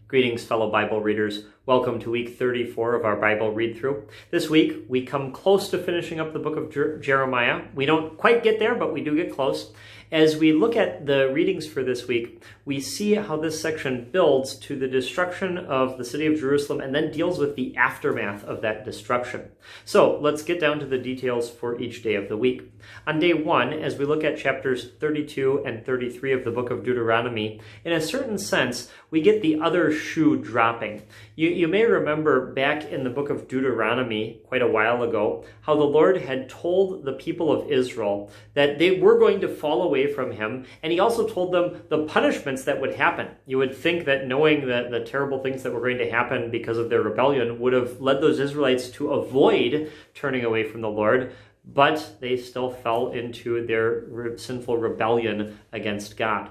Greetings, fellow Bible readers. Welcome to week 34 of our Bible read-through. This week, we come close to finishing up the book of Jeremiah. We don't quite get there, but we do get close. As we look at the readings for this week, we see how this section builds to the destruction of the city of Jerusalem and then deals with the aftermath of that destruction. So let's get down to the details for each day of the week. On day 1, as we look at chapters 32 and 33 of the book of Deuteronomy, in a certain sense, we get the other shoe dropping. You may remember back in the book of Deuteronomy quite a while ago how the Lord had told the people of Israel that they were going to fall away from him, and he also told them the punishments that would happen. You would think that knowing the terrible things that were going to happen because of their rebellion would have led those Israelites to avoid turning away from the Lord, but they still fell into their sinful rebellion against God.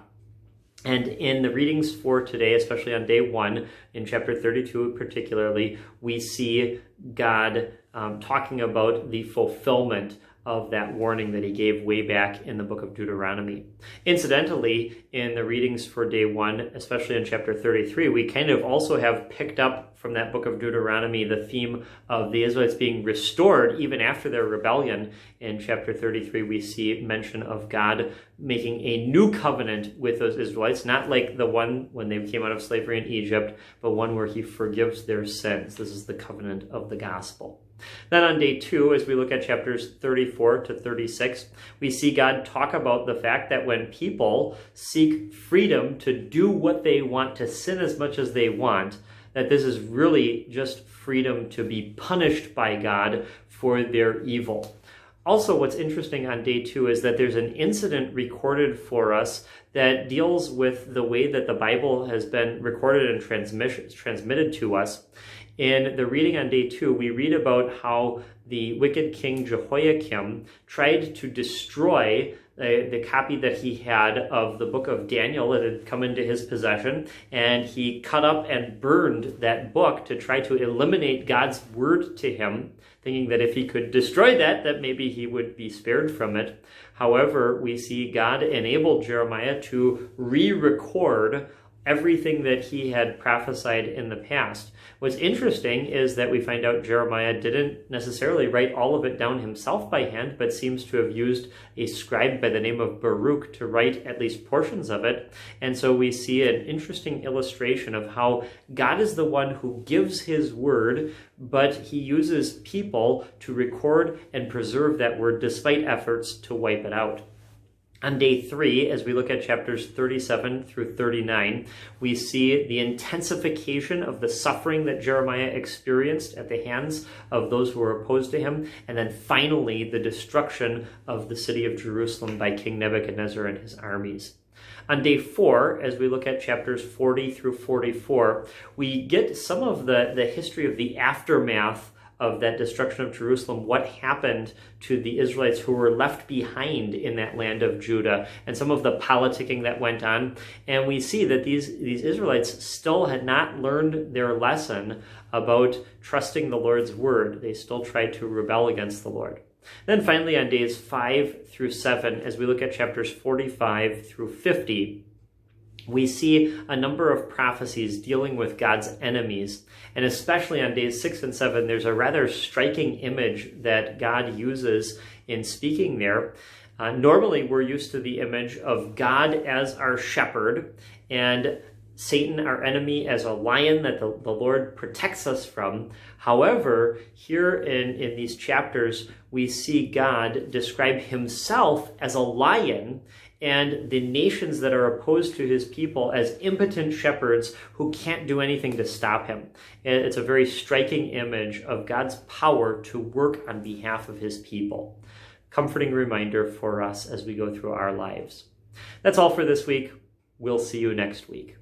And in the readings for today, especially on day 1, in chapter 32 particularly, we see God talking about the fulfillment of that warning that he gave way back in the book of Deuteronomy. Incidentally, in the readings for day 1, especially in chapter 33, we kind of also have picked up from that book of Deuteronomy the theme of the Israelites being restored even after their rebellion. In chapter 33, we see mention of God making a new covenant with those Israelites, not like the one when they came out of slavery in Egypt, but one where he forgives their sins. This is the covenant of the gospel. Then on day 2, as we look at chapters 34 to 36, we see God talk about the fact that when people seek freedom to do what they want, to sin as much as they want, that this is really just freedom to be punished by God for their evil. Also, what's interesting on day 2 is that there's an incident recorded for us that deals with the way that the Bible has been recorded and transmitted to us. In the reading on day 2, we read about how the wicked king Jehoiakim tried to destroy the copy that he had of the book of Daniel that had come into his possession, and he cut up and burned that book to try to eliminate God's word to him, thinking that if he could destroy that maybe he would be spared from it. However, we see God enable Jeremiah to re-record everything that he had prophesied in the past. What's interesting is that we find out Jeremiah didn't necessarily write all of it down himself by hand, but seems to have used a scribe by the name of Baruch to write at least portions of it. And so we see an interesting illustration of how God is the one who gives his word, but he uses people to record and preserve that word despite efforts to wipe it out. On day 3, as we look at chapters 37 through 39, we see the intensification of the suffering that Jeremiah experienced at the hands of those who were opposed to him, and then finally the destruction of the city of Jerusalem by King Nebuchadnezzar and his armies. On day 4, as we look at chapters 40 through 44, we get some of the history of the aftermath of that destruction of Jerusalem, what happened to the Israelites who were left behind in that land of Judah, and some of the politicking that went on. And we see that these Israelites still had not learned their lesson about trusting the Lord's word. They still tried to rebel against the Lord. Then finally on days 5 through 7, as we look at chapters 45 through 50, we see a number of prophecies dealing with God's enemies. And especially on days 6 and 7, there's a rather striking image that God uses in speaking there. Normally, we're used to the image of God as our shepherd and Satan, our enemy, as a lion that the Lord protects us from. However, here in these chapters, we see God describe himself as a lion and the nations that are opposed to his people as impotent shepherds who can't do anything to stop him. It's a very striking image of God's power to work on behalf of his people. Comforting reminder for us as we go through our lives. That's all for this week. We'll see you next week.